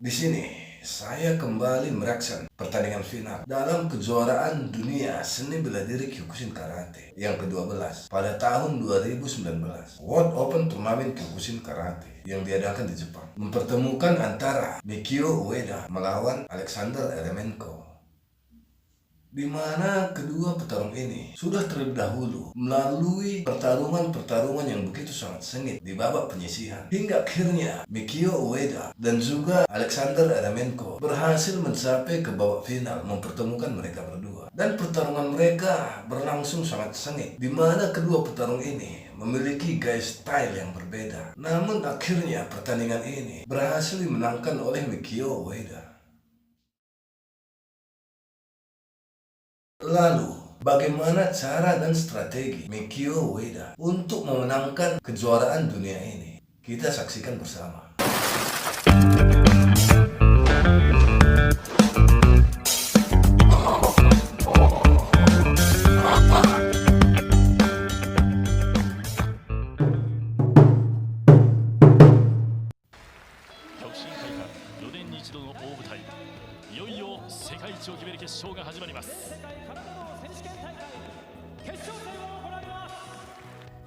Di sini, saya kembali mereaksi pertandingan final dalam kejuaraan dunia seni bela diri Kyokushin Karate yang ke-12 pada tahun 2019. World Open Turnamen Kyokushin Karate yang diadakan di Jepang mempertemukan antara Mikio Ueda melawan Alexander Eremenko, di mana kedua petarung ini sudah terlebih dahulu melalui pertarungan-pertarungan yang begitu sangat sengit di babak penyisihan, hingga akhirnya Mikio Ueda dan juga Alexander Eremenko berhasil mencapai ke babak final mempertemukan mereka berdua. Dan pertarungan mereka berlangsung sangat sengit, di mana kedua petarung ini memiliki gaya style yang berbeda. Namun akhirnya pertandingan ini berhasil dimenangkan oleh Mikio Ueda. Lalu, bagaimana cara dan strategi Mikio Ueda untuk memenangkan kejuaraan dunia ini? Kita saksikan bersama. 極真会館4年に一度の大舞台、いよいよ世界一を決める決勝が始まります。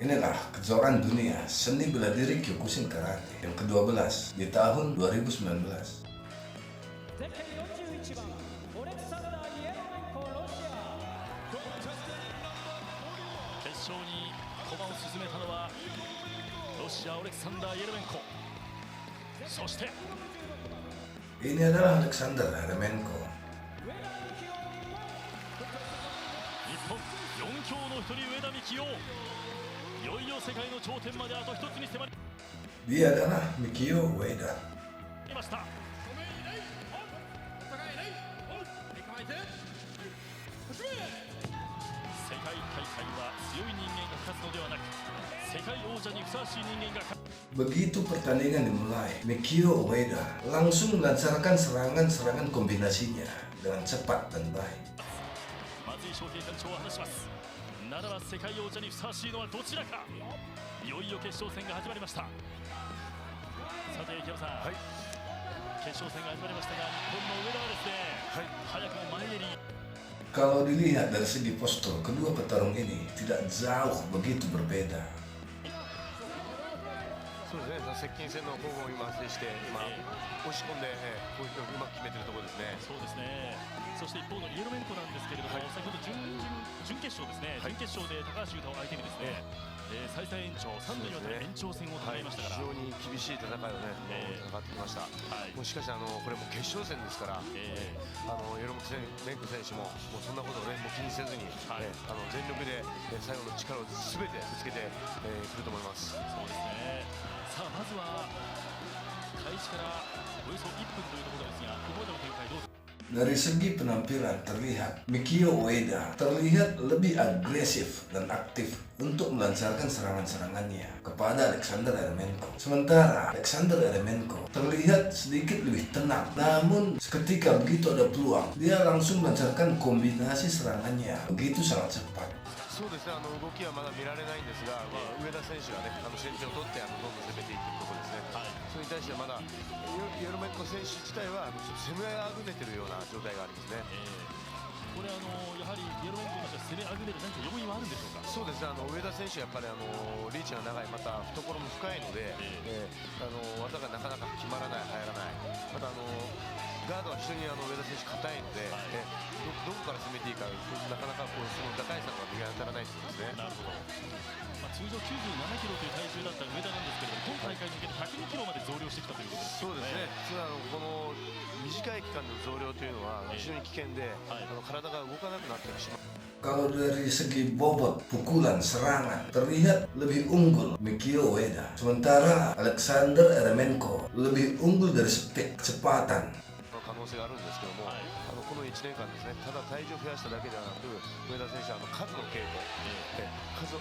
Inilah kejuaraan dunia seni bela diri Kyokushin Karate yang ke-12 di tahun 2019. 決勝に駒を進めたのはロシアオレクサンダー・イエルメンコ。そして Ini adalah Alexander Eremenko. 日本4強の一人上田幹雄、いよいよ世界の頂点まであと一つに迫り Dia adalah Mikio Ueda. ました。世界大会は強い人間が勝つのではなく、世界王者にふさわしい人間が勝つ。 Begitu pertandingan dimulai, Mikio Ueda langsung melancarkan serangan-serangan kombinasinya dengan cepat dan baik. 松井翔平団長は話します。ならば世界王者にふさわしいのはどちらか。いよいよ決勝戦が始まりました。さて池山さん、決勝戦が始まりましたが、日本の上田はですね、早くも前襟。 Kalau dilihat dari segi postur, kedua petarung ini tidak jauh begitu berbeda. そうですね、接近戦の攻防を今制して今、押し込んで、攻撃をうまく決めているところですね。そうですね。そして一方のイエロメンコなんですけれども、先ほど準決勝ですね、準決勝で高橋優太を相手にですね、再々延長3度にわたる延長戦を戦いましたから、非常に厳しい戦いをね、戦ってきました。もうしかしこれも決勝戦ですから、イエロメンコ選手ももうそんなことをねもう気にせずに、全力で最後の力をすべてぶつけてくると思います。そうですね。さあまずは開始からおよそ1分というところですが、ここまでの展開どうですか。 Dari segi penampilan terlihat Mikio Ueda terlihat lebih agresif dan aktif untuk melancarkan serangan-serangannya kepada Alexander Eremenko. Sementara Alexander Eremenko terlihat sedikit lebih tenang, namun seketika begitu ada peluang, dia langsung melancarkan kombinasi serangannya begitu sangat cepat. そうですね、動きはまだ見られないんですが、上田選手がね先手を取ってどんどん攻めていっているところですね。それに対してまだイエロメンコ選手自体は攻めあぐねているような状態がありますね。これやはりイエロメンコとしては攻めあぐねる何か要因はあるんでしょうか。そうですね、上田選手やっぱりリーチが長い、また懐も深いので、技がなかなか決まらない、入らない、またガードは非常に上田選手硬いので、どこから攻めていいかなかなかその打開策が見当たらないということですね。なるほど。通常97キロという体重だった上田なんですけれども、今大会に向けて102キロまで増量してきたということです。そうですね。この短い期間の増量というのは非常に危険で、体が動かなくなってしまう。 Kalau dari segi bobot, pukulan, serangan terlihat lebih unggul Mikio Ueda. Sementara Alexander Eremenko lebih unggul dari speed, kecepatan. 可能性があるんですけども、この1年間ですね、ただ体重を増やしただけではなく、上田選手は数の稽古、体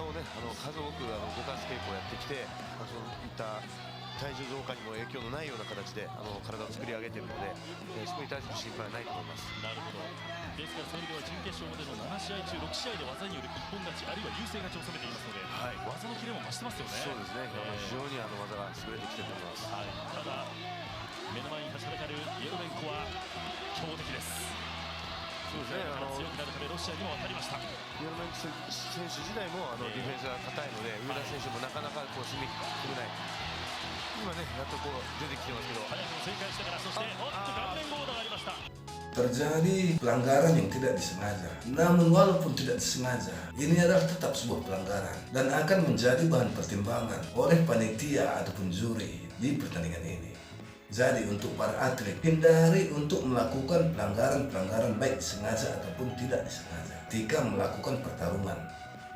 をね数多く動かす稽古をやってきて、そういった体重増加にも影響のないような形で体を作り上げているので、そこに対する心配はないと思います。なるほど。ですからそういう意味では準決勝までの7試合中6試合で技による一本勝ち、あるいは優勢勝ちを収めていますので、技のキレも増してますよね。そうですね。非常に技が優れてきていると思います。ただ目の前に立ちはだかるイエロベンコは強敵です。そうですね、強くなるためロシアにも渡りました。イエロメン選手自体もディフェンスが硬いので、上田選手もなかなかこう攻めない。今ね、やっとこう出てきてますけど、早くも正解してから、そして顔面ゴールがありました。Terjadi pelanggaran yang tidak disengaja. Namun walaupun tidak disengaja, ini adalah tetap sebuah pelanggaran dan akan menjadi bahan pertimbangan oleh panitia ataupun juri di pertandingan ini. Jadi untuk para atlet, hindari untuk melakukan pelanggaran-pelanggaran baik disengaja ataupun tidak disengaja ketika melakukan pertarungan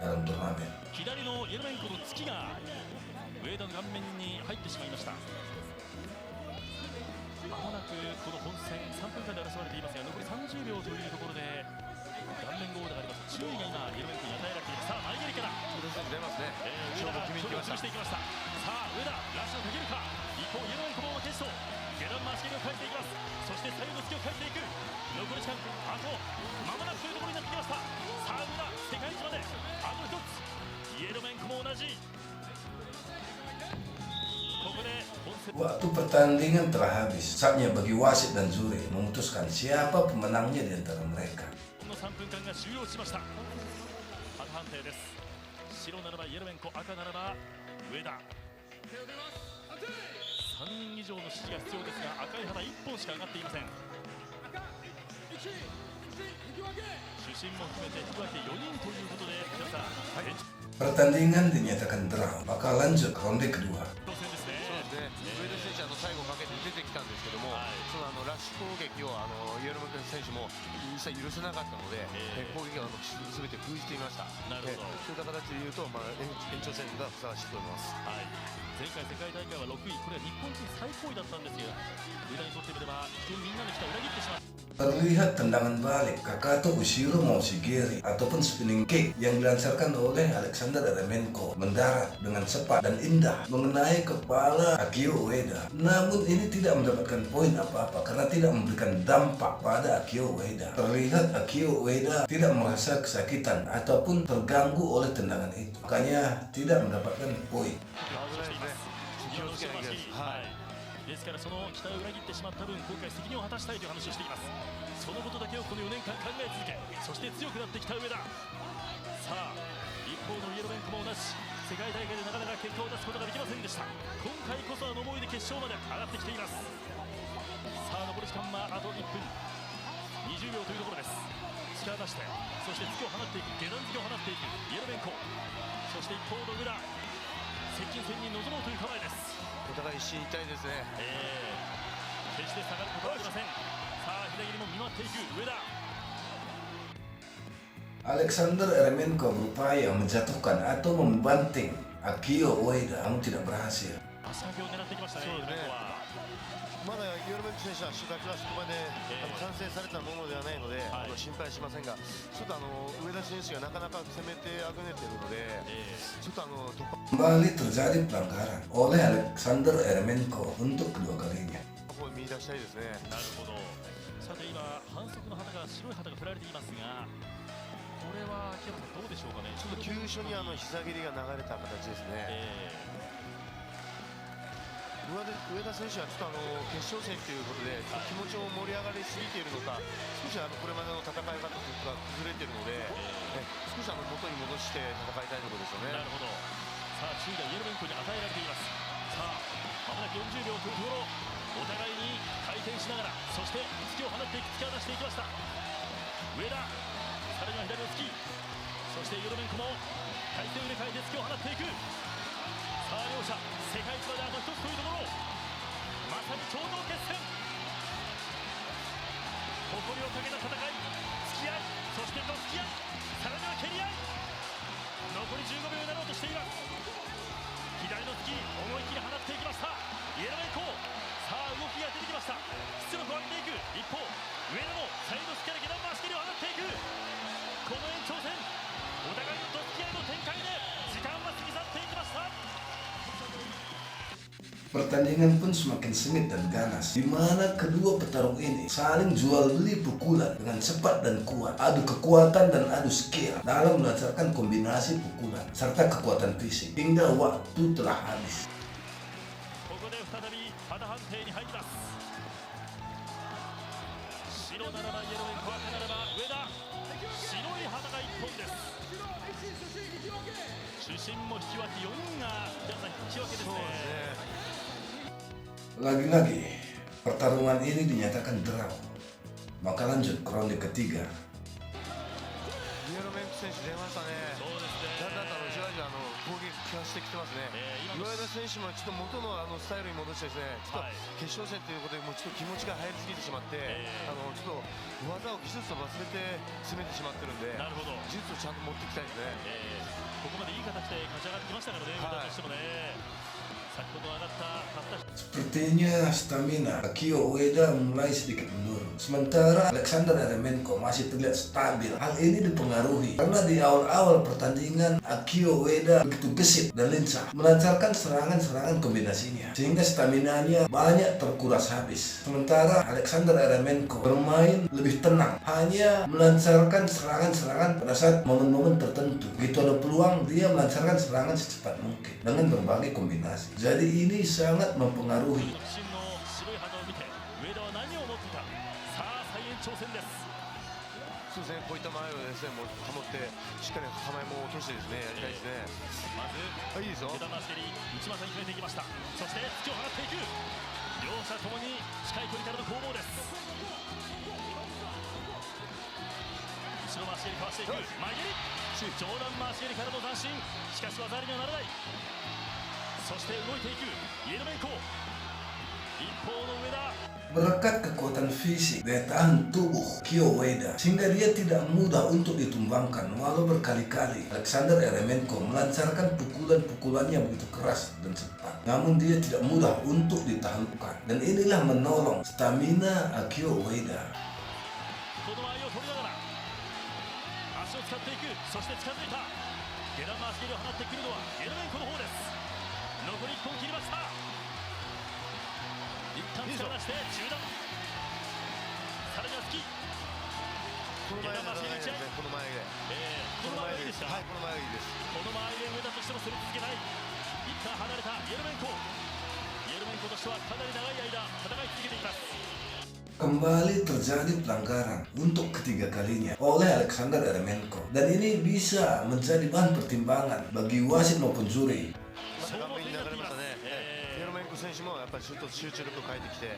dalam turnamen. 左のイエロベンコの突きが上田の顔面に入ってしまいました。まもなくこの本戦3分間で争われていますが、残り30秒というところで顔面ゴールがあります。注意が今イエロベンコに与えられています。さあ前蹴りから上田選手出ますね。上田が勝負を潰していきました。さあ上田ラッシュをかけるか。一方イエロベンコも決勝下段回し蹴りを返していきます。そして左の突きを返していく。残り時間あと間もなくというところになってきました。さあ上田世界一まであと一つ。イエロベンコも同じ。Waktu pertandingan telah habis, saatnya bagi wasit dan juri memutuskan siapa pemenangnya di antara mereka. 3分間が終了しました。初判定です。白ならばイエロベンコ、赤ならば上田。3人以上の指示が必要ですが、赤い旗1本しか上がっていません。主審も含めて引き分け4人ということで、皆さん、Pertandingan dinyatakan draw, maka lanjut ke ronde kedua. 上田選手最後かけて出てきたんですけども、そのラッシュ攻撃をイエロベンコ選手も一切許せなかったので、攻撃を全て封じていました。なるほど。そういった形でいうと、延長戦がふさわしいと思います。前回世界大会は6位、これは日本人最高位だったんですが、上田にとってみればみんなの期待を裏切ってしまう。Terlihat tendangan balik Kakato Ushiro Moshigiri ataupun spinning kick yang dilancarkan oleh Alexander Eremenko mendarat dengan cepat dan indah mengenai kepala Akio Ueda. Namun ini tidak mendapatkan poin apa-apa karena tidak memberikan dampak pada Akio Ueda. Terlihat Akio Ueda tidak merasa kesakitan ataupun terganggu oleh tendangan itu, makanya tidak mendapatkan poin. ですからその期待を裏切ってしまった分、今回責任を果たしたいという話をしています。そのことだけをこの4年間考え続け、そして強くなってきた上田。さあ一方のイエロベンコも同じ世界大会でなかなか結果を出すことができませんでした。今回こそはの思いで決勝まで上がってきています。さあ残り時間はあと1分20秒というところです。力出して、そして突きを放っていく、下段突きを放っていくイエロベンコ、そして一方の上田、接近戦に臨もうという構えです。お互い一進一退ですね。決して下がることはありません。さあ左にも見舞っていく上田。Alexander Eremenko berupaya menjatuhkan atau membanting Akio Ueda, namun tidak berhasil. 足掛けを狙ってきましたね。まだイエロベンコ選手は仕掛けはそこまで完成されたものではないので、心配しませんが、ちょっと上田選手がなかなか攻めてあぐねているので、ちょっと突破。Kembali terjadi pelanggaran oleh Alexander Eremenko untuk kedua kalinya. ここを見出したいですね。なるほど。さて今反則の旗が白い旗が振られていますが、これは秋山さんどうでしょうかね。ちょっと急所に膝蹴りが流れた形ですね。上田選手はちょっと決勝戦ということで気持ちを盛り上がりすぎているのか、少しこれまでの戦い方が崩れているので、少し元に戻して戦いたいところですよね。なるほど。さあ注意がイエロベンコに与えられています。さあまもなく40秒というところ、お互いに回転しながら、そして突きを放っていく、突き放していきました。上田、さらには左の突き、そしてイエロベンコも体勢を入れ替えて突きを放っていく。さあ両者世界一まであと一つというところ、まさに頂上決戦、誇りをかけた戦い、突き合い、そしてどつき合い、さらには蹴り合い、残り15秒になろうとしています。左の突き、思い切り放っていきましたイエロベンコ。さあ動きが出てきました。出力を上げていく。一方上田もサイド突きから下段回し蹴りを放っていく。この延長戦、お互いのどつき合いの展開で時間は過ぎ去っていきました。Pertandingan pun semakin sengit dan ganas, di mana kedua petarung ini saling jual beli pukulan dengan cepat dan kuat, adu kekuatan dan adu skill dalam melancarkan kombinasi pukulan serta kekuatan fisik hingga waktu telah habis. ここで再び旗判定に入ります。白ならばイエロー円、赤ならば上田、白い旗が1本です。主審も引き分け、4人が皆さん引き分けですね。Lagi-lagi, pertarungan ini dinyatakan draw. Maka lanjut ke ronde ketiga. リアルメンク選手出ましたね。そうですね。だんだんとじわじわ攻撃化してきてますね。岩井田選手もちょっと元のスタイルに戻してですね、ちょっと決勝戦ということでもうちょっと気持ちが入りすぎてしまって、ちょっと技を技術を忘れて攻めてしまってるんで、なるほど。技術をちゃんと持っていきたいですね。ここまでいい形で勝ち上がってきましたからね、上田としてもね。先ほど上がったたった Sepertinya stamina Akio Ueda mulai sedikit menurun. Sementara Alexander Eremenko masih terlihat stabil. Hal ini dipengaruhi karena di awal-awal pertandingan Akio Ueda begitu gesit dan lincah melancarkan serangan-serangan kombinasinya sehingga staminanya banyak terkuras habis. Sementara Alexander Eremenko bermain lebih tenang, hanya melancarkan serangan-serangan pada saat momen-momen tertentu. Begitu ada peluang, dia melancarkan serangan secepat mungkin dengan berbagai kombinasi. Jadi ini sangat mempengaruhi. そうですね、こういった前をですね、もう保ってしっかり構えも落としてですね、やりたいですね。まずいいですよ。枝回し蹴り内股に決めていきました。そして突きを放っていく。両者ともに近い距離からの攻防です。後ろ回し蹴りかわしていく。前蹴り。上段回し蹴りからの斬新。しかし技ありにはならない。そして動いていくイエルメンコ。一方の上田。Berkat kekuatan fisik, daya tahan tubuh Akio Ueda sehingga dia tidak mudah untuk ditumbangkan walau berkali-kali Alexander Eremenko melancarkan pukulan-pukulannya begitu keras dan cepat. Namun dia tidak mudah untuk ditaklukkan dan inilah menolong stamina Akio Ueda. この間合いを取りながら足を使っていく。そして近づいた。下段回し蹴りを放ってくるのはエルメンコの方です。残り1本切りました。一旦力出して中段、さらには突き。この前がいいですね。この前で。この前がいいですか。はい、この前がいいです。この前で上田としても攻め続けない。一旦離れたイエルメンコ。イエルメンコとしてはかなり長い間戦い続けています。 Kembali terjadi pelanggaran untuk ketiga kalinya oleh Alexander Eremenko dan ini bisa menjadi bahan pertimbangan bagi wasit maupun juri. 選手もやっぱりちょっと集中力を変えてきて、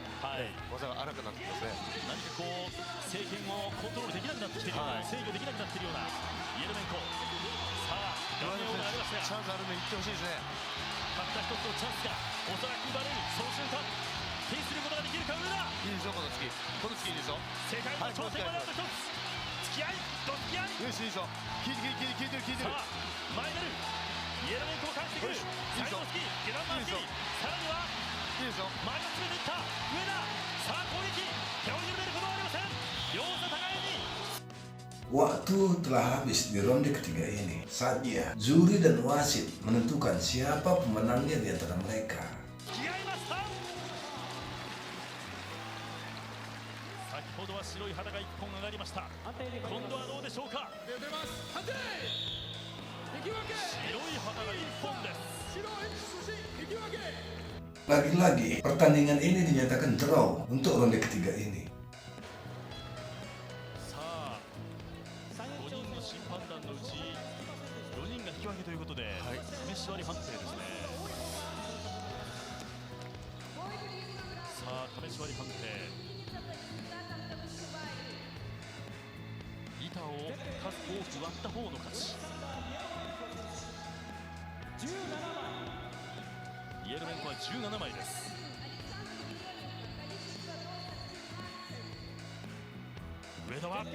技が荒くなってきますね。何かこう政権をコントロールできなくなってきているような、制御できなくなっているようなイエルメンコ。さあ、画面を流れましたが、チャンスあるのに行ってほしいですね。たった一つのチャンスがおそらく生まれる。その瞬間手にすることができるか上田。いいですよ、この突き。この突きいいですよ。世界の頂点まであと一つ。突き合い、ど突き合い。よし、いいですよ。効いてる。さあ、前出る。イエルメンコを返してくる。最後の突き、下段回し。さらにはいいですよ。前を詰めていった上田。さあ攻撃、手を緩めることはありません。両者互いに。 Waktu telah habis di ronde ketiga ini. Saatnya juri dan wasit menentukan siapa pemenangnya di antara mereka. 先ほどは白い旗が1本上がりました。今度はどうでしょうか。白い旗が1本です。 Lagi-lagi pertandingan ini dinyatakan draw untuk ronde ketiga ini. さあ、5人の審判団のうち4人が引き分けということで、試し割り判定ですね。さあ、試し割り判定。板を数多く割った方の勝ち。イエルメンコは17枚です。上田は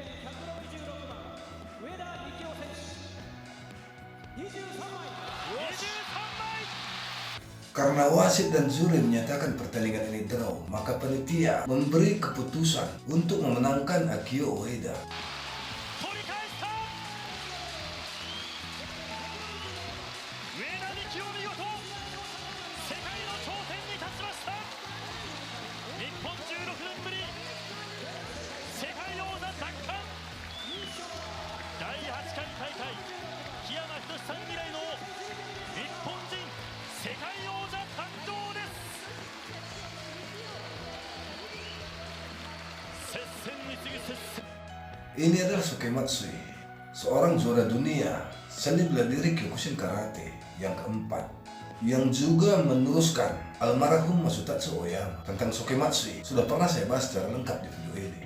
Karena wasit dan juri menyatakan pertandingan ini draw, maka panitia memberi keputusan untuk memenangkan Akio Ueda. 接戦 Ini adalah Shokei Matsui, seorang juara dunia seni bela diri Kyokushin Karate yang keempat, yang juga meneruskan almarhum Masutatsu Oyama. Tentang Shokei Matsui sudah pernah saya bahas secara lengkap di video ini.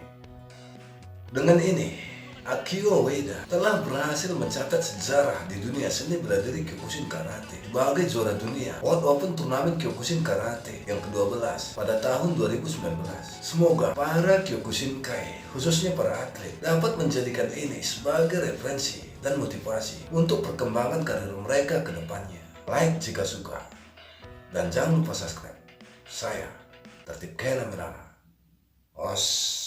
Dengan ini, Akio Ueda telah berhasil mencatat sejarah di dunia seni bela diri Kyokushin Karate sebagai juara dunia World Open Turnamen Kyokushin Karate yang ke-12 pada tahun 2019. Semoga para Kyokushinkai, khususnya para atlet, dapat menjadikan ini sebagai referensi dan motivasi untuk perkembangan karir mereka ke depannya. Like jika suka, dan jangan lupa subscribe. Saya Tertib Kena Merana. Os.